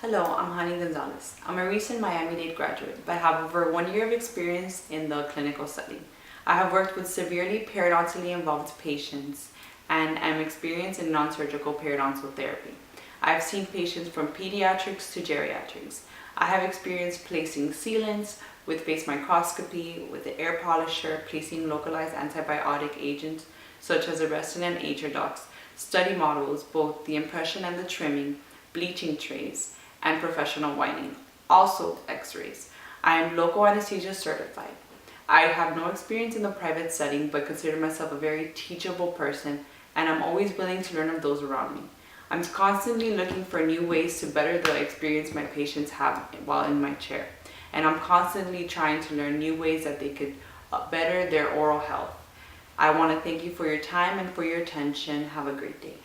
Hello, I'm Hani Gonzalez. I'm a recent Miami-Dade graduate, but have over 1 year of experience in the clinical setting. I have worked with severely periodontally involved patients and am experienced in non-surgical periodontal therapy. I have seen patients from pediatrics to geriatrics. I have experienced placing sealants with face microscopy, with the air polisher, placing localized antibiotic agents such as Arestin and Atrodox, study models, both the impression and the trimming, bleaching trays, and professional whitening, also x-rays. I am local anesthesia certified. I have no experience in the private setting, but consider myself a very teachable person, and I'm always willing to learn of those around me. I'm constantly looking for new ways to better the experience my patients have while in my chair, and I'm constantly trying to learn new ways that they could better their oral health. I want to thank you for your time and for your attention. Have a great day.